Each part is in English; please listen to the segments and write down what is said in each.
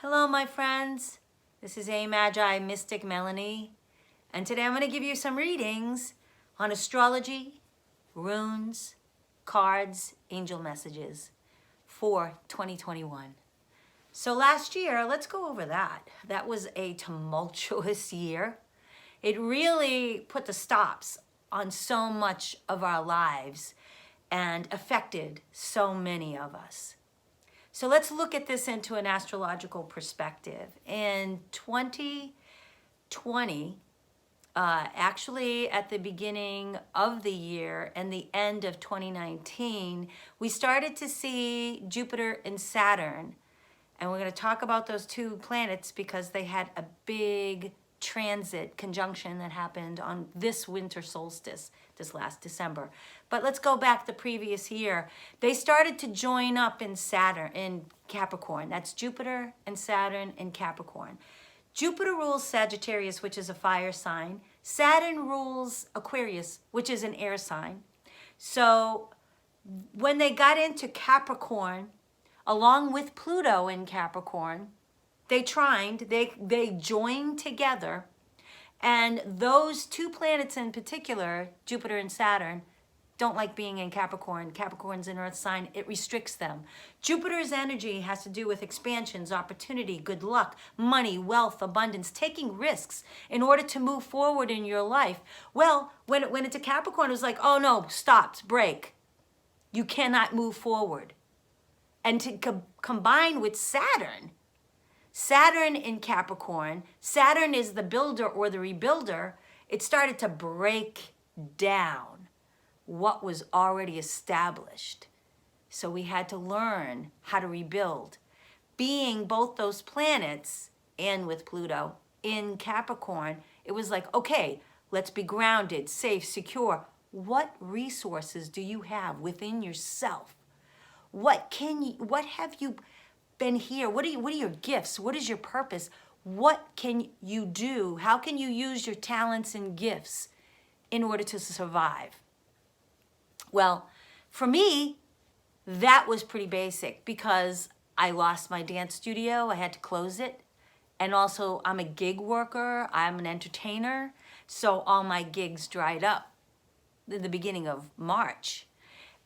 Hello, my friends. This is Magi Mystic Melanie, and today I'm going to give you some readings on astrology, runes, cards, angel messages for 2021. So last year, let's go over that. That was a tumultuous year. It really put the stops on so much of our lives and affected so many of us. So let's look at this into an astrological perspective. In 2020, actually at the beginning of the year and the end of 2019, we started to see Jupiter and Saturn. And we're going to talk about those two planets because they had a big transit conjunction that happened on this winter solstice this last December. But let's go back the previous year. They started to join up in Saturn, in Capricorn. That's Jupiter and Saturn in Capricorn. Jupiter rules Sagittarius, which is a fire sign. Saturn rules Aquarius, which is an air sign. So when they got into Capricorn, along with Pluto in Capricorn, they trined, they joined together, and those two planets in particular, Jupiter and Saturn, don't like being in Capricorn. Capricorn's an earth sign, it restricts them. Jupiter's energy has to do with expansions, opportunity, good luck, money, wealth, abundance, taking risks in order to move forward in your life. Well, when it went into Capricorn, it was like, oh no, stop, break. You cannot move forward. And to combine with Saturn in Capricorn, Saturn is the builder or the rebuilder. It started to break down what was already established. So we had to learn how to rebuild. Being both those planets and with Pluto in Capricorn, it was like, okay, let's be grounded, safe, secure. What resources do you have within yourself? What have you been here? What are your gifts? What is your purpose? What can you do? How can you use your talents and gifts in order to survive? Well, for me, that was pretty basic because I lost my dance studio. I had to close it. And also, I'm a gig worker. I'm an entertainer. So all my gigs dried up in the beginning of March.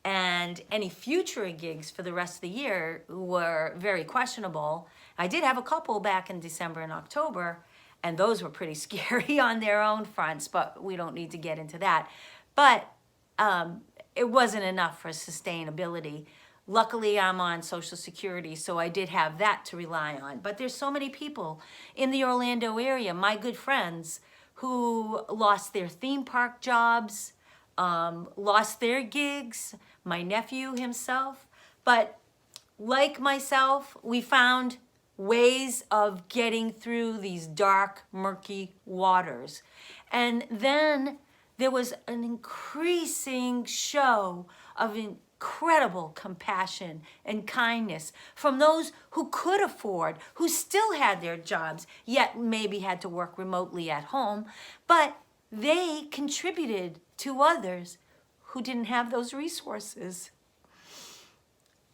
And any future gigs for the rest of the year were very questionable. I did have a couple back in December and October, and those were pretty scary on their own fronts, but we don't need to get into that. But it wasn't enough for sustainability. Luckily, I'm on Social Security, so I did have that to rely on. But there's so many people in the Orlando area, my good friends, who lost their theme park jobs, lost their gigs, my nephew himself. But like myself, we found ways of getting through these dark, murky waters. And then there was an increasing show of incredible compassion and kindness from those who could afford, who still had their jobs, yet maybe had to work remotely at home, but they contributed to others who didn't have those resources.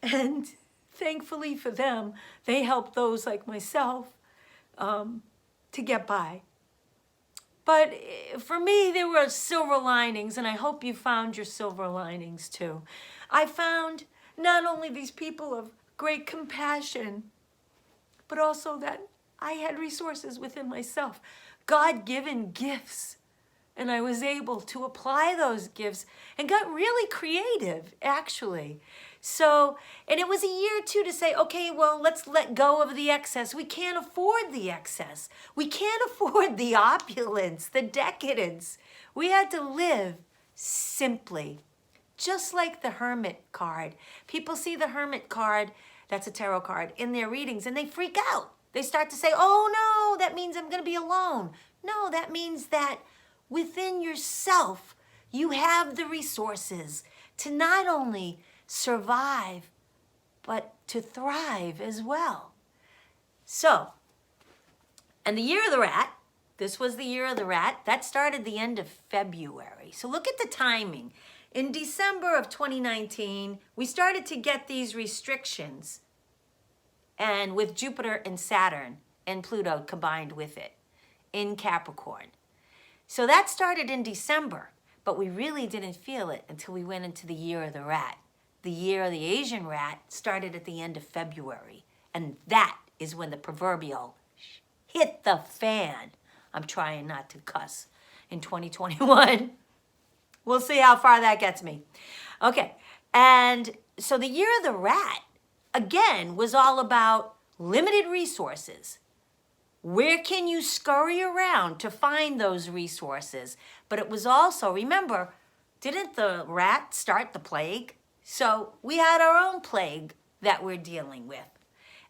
And thankfully for them, they helped those like myself to get by. But for me, there were silver linings, and I hope you found your silver linings too. I found not only these people of great compassion, but also that I had resources within myself, God-given gifts. And I was able to apply those gifts and got really creative, actually. So, and it was a year or two to say, okay, well, let's let go of the excess. We can't afford the excess. We can't afford the opulence, the decadence. We had to live simply, just like the Hermit card. People see the Hermit card, that's a tarot card, in their readings, and they freak out. They start to say, oh no, that means I'm going to be alone. No, that means that within yourself, you have the resources to not only survive, but to thrive as well. So, and the year of the rat, this was the year of the rat, that started the end of February. So look at the timing. In December of 2019, we started to get these restrictions and with Jupiter and Saturn and Pluto combined with it in Capricorn. So that started in December, but we really didn't feel it until we went into the year of the rat. The year of the Asian rat started at the end of February, and that is when the proverbial hit the fan. I'm trying not to cuss in 2021. We'll see how far that gets me. Okay, and so the year of the rat, again, was all about limited resources. Where can you scurry around to find those resources? But it was also, remember, didn't the rat start the plague? So we had our own plague that we're dealing with.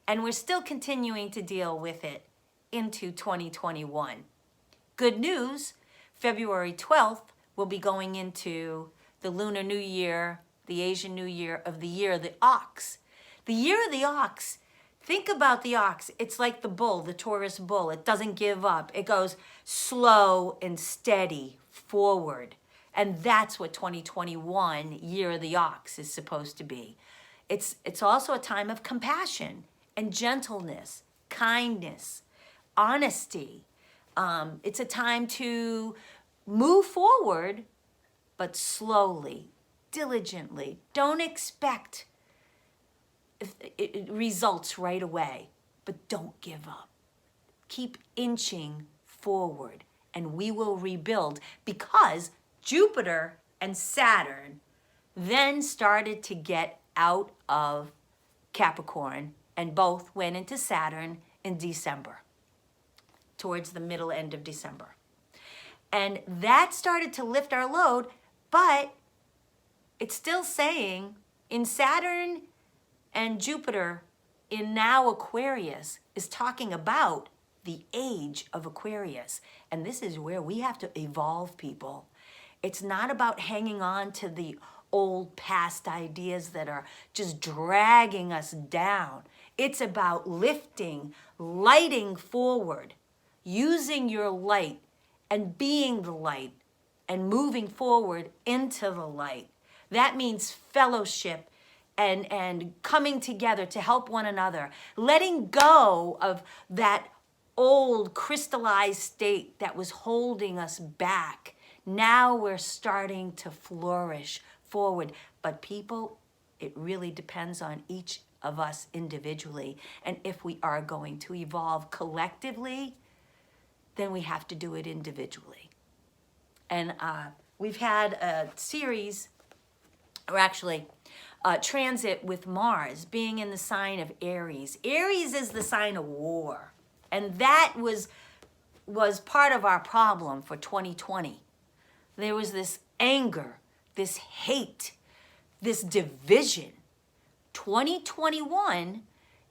And we're still continuing to deal with it into 2021. Good news, February 12th, we'll be going into the Lunar New Year, the Asian New Year of the year of the ox. The year of the ox, think about the ox. It's like the bull, the Taurus bull. It doesn't give up. It goes slow and steady forward. And that's what 2021, year of the ox, is supposed to be. It's also a time of compassion and gentleness, kindness, honesty. It's a time to move forward, but slowly, diligently. Don't expect results right away, but don't give up. Keep inching forward, and we will rebuild, because Jupiter and Saturn then started to get out of Capricorn, and both went into Saturn in December, towards the middle end of December. And that started to lift our load, but it's still saying in Saturn and Jupiter in now Aquarius is talking about the age of Aquarius. And this is where we have to evolve, people. It's not about hanging on to the old past ideas that are just dragging us down. It's about lifting, lighting forward, using your light and being the light and moving forward into the light. That means fellowship and coming together to help one another, letting go of that old crystallized state that was holding us back. Now we're starting to flourish forward. But people, it really depends on each of us individually. And if we are going to evolve collectively, then we have to do it individually. And we've had a series, or actually a transit with Mars being in the sign of Aries. Aries is the sign of war. And that was part of our problem for 2020. There was this anger, this hate, this division. 2021,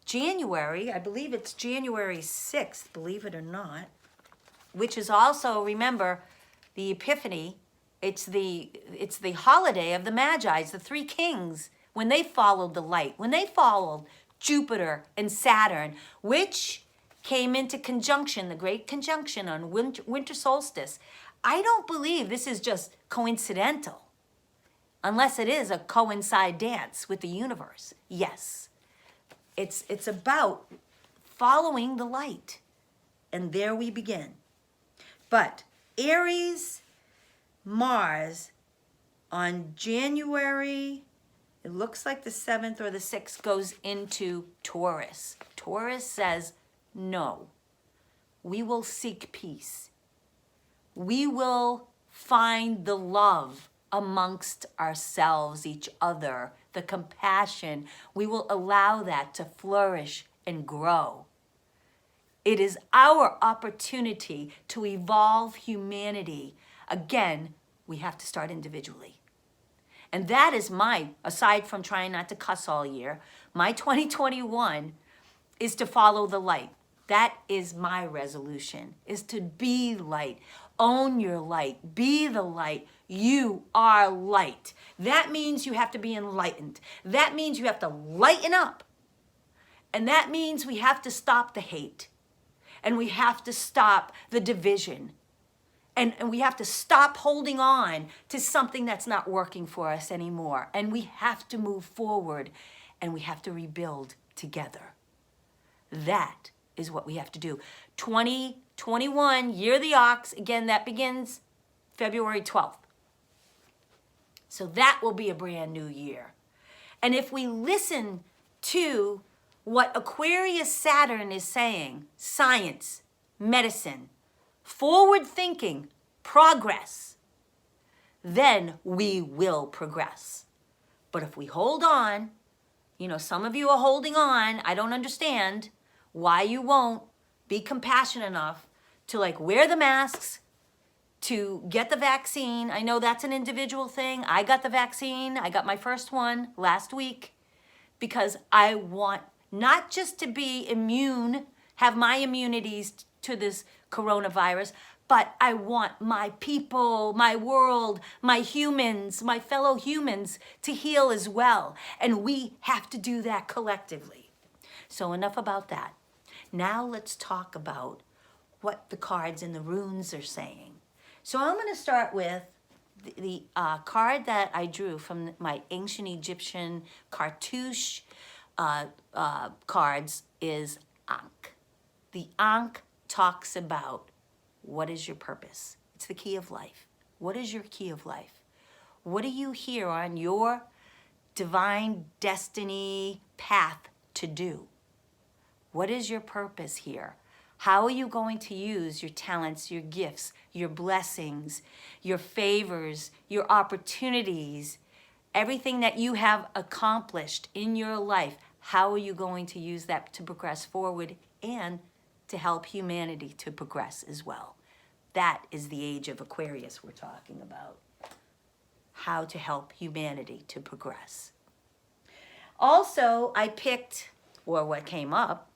January, I believe it's January 6th, believe it or not, which is also, remember, the Epiphany. It's the holiday of the Magi, the three kings, when they followed the light, when they followed Jupiter and Saturn, which came into conjunction, the great conjunction on winter solstice. I don't believe this is just coincidental, unless it is a coincide dance with the universe. Yes, it's about following the light, and there we begin. But Aries, Mars, on January, it looks like the 7th or the 6th, goes into Taurus. Taurus says, no, we will seek peace. We will find the love amongst ourselves, each other, the compassion. We will allow that to flourish and grow. It is our opportunity to evolve humanity. Again, we have to start individually. And that is aside from trying not to cuss all year, my 2021 is to follow the light. That is my resolution, is to be light. Own your light. Be the light. You are light. That means you have to be enlightened. That means you have to lighten up. And that means we have to stop the hate. And we have to stop the division. And we have to stop holding on to something that's not working for us anymore. And we have to move forward, and we have to rebuild together. That is what we have to do. 2021, year of the ox, again, that begins February 12th. So that will be a brand new year. And if we listen to what Aquarius Saturn is saying, science, medicine, forward thinking, progress, then we will progress. But if we hold on, you know, some of you are holding on. I don't understand why you won't be compassionate enough to like wear the masks, to get the vaccine. I know that's an individual thing. I got the vaccine. I got my first one last week because I want not just to be immune, have my immunities to this coronavirus, but I want my people, my world, my humans, my fellow humans to heal as well. And we have to do that collectively. So enough about that. Now let's talk about what the cards and the runes are saying. So I'm going to start with the card that I drew from my ancient Egyptian cartouche cards is Ankh. The Ankh talks about what is your purpose. It's the key of life. What is your key of life? What are you here on your divine destiny path to do? What is your purpose here? How are you going to use your talents, your gifts, your blessings, your favors, your opportunities, everything that you have accomplished in your life? How are you going to use that to progress forward and to help humanity to progress as well? That is the age of Aquarius we're talking about. How to help humanity to progress. Also, I picked, or what came up,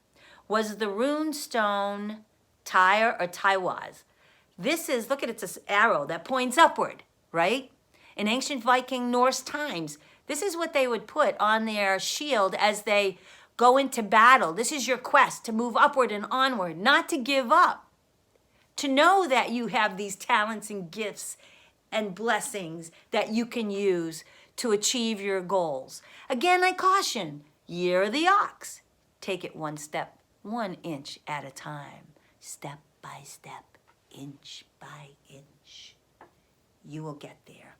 was the rune stone Tyre or Taiwaz. This is, look at it, it's this arrow that points upward, right? In ancient Viking Norse times, this is what they would put on their shield as they go into battle. This is your quest to move upward and onward, not to give up. To know that you have these talents and gifts and blessings that you can use to achieve your goals. Again, I caution, year of the ox. Take it one step, 1 inch at a time, step by step, inch by inch. You will get there.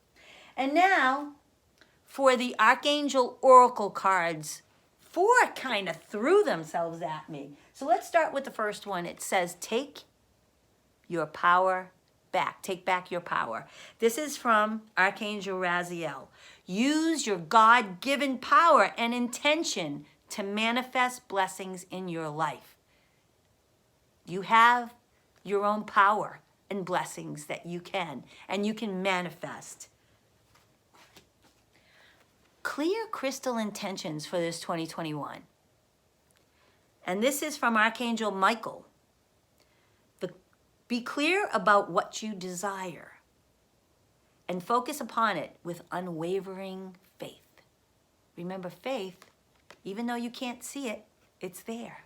And now, for the Archangel Oracle cards, 4 kind of threw themselves at me. So let's start with the first one. It says, take your power back. Take back your power. This is from Archangel Raziel. Use your God-given power and intention to manifest blessings in your life. You have your own power and blessings that you can, and you can manifest. Clear crystal intentions for this 2021. And this is from Archangel Michael. Be clear about what you desire and focus upon it with unwavering faith. Remember, faith, even though you can't see it, it's there.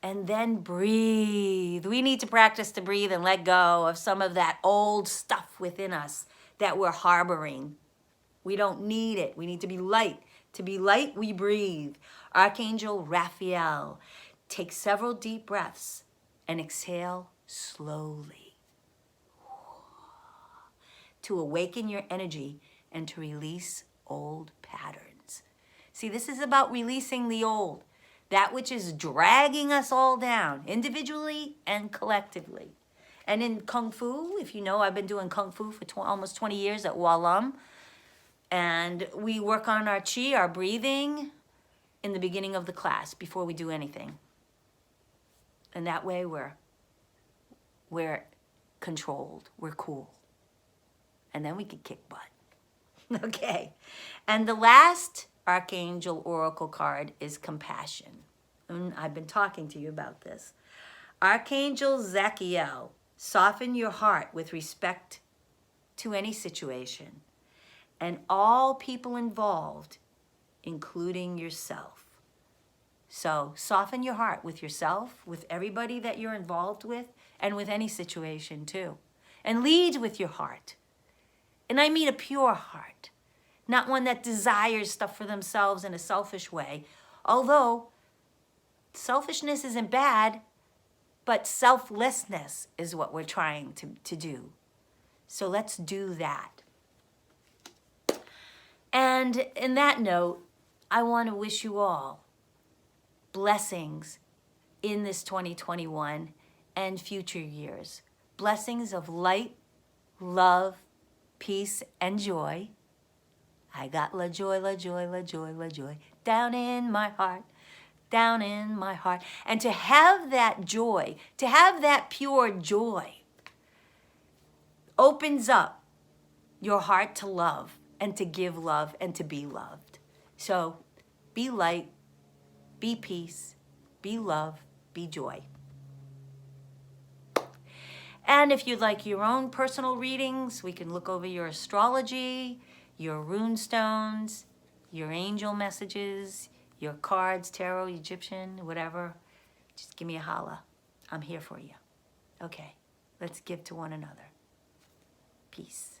And then breathe. We need to practice to breathe and let go of some of that old stuff within us that we're harboring. We don't need it. We need to be light. To be light, we breathe. Archangel Raphael, take several deep breaths and exhale slowly to awaken your energy and to release old patterns. See, this is about releasing the old, that which is dragging us all down, individually and collectively. And in Kung Fu, if you know, I've been doing Kung Fu for almost 20 years at Walam, and we work on our chi, our breathing, in the beginning of the class before we do anything. And that way we're controlled, we're cool. And then we can kick butt. Okay. And the last Archangel Oracle card is compassion. And I've been talking to you about this. Archangel Zachiel, soften your heart with respect to any situation and all people involved, including yourself. So soften your heart with yourself, with everybody that you're involved with, and with any situation too. And lead with your heart. And I mean a pure heart, not one that desires stuff for themselves in a selfish way, Although selfishness isn't bad, but selflessness is what we're trying to do. So let's do that. And in that note, I want to wish you all blessings in this 2021 and future years. Blessings of light, love, peace, and joy. I got la joy, la joy, la joy, la joy down in my heart, down in my heart. And to have that joy, to have that pure joy, opens up your heart to love and to give love and to be loved. So be light, be peace, be love, be joy. And if you'd like your own personal readings, we can look over your astrology, your rune stones, your angel messages, your cards, tarot, Egyptian, whatever. Just give me a holla. I'm here for you. Okay, let's give to one another. Peace.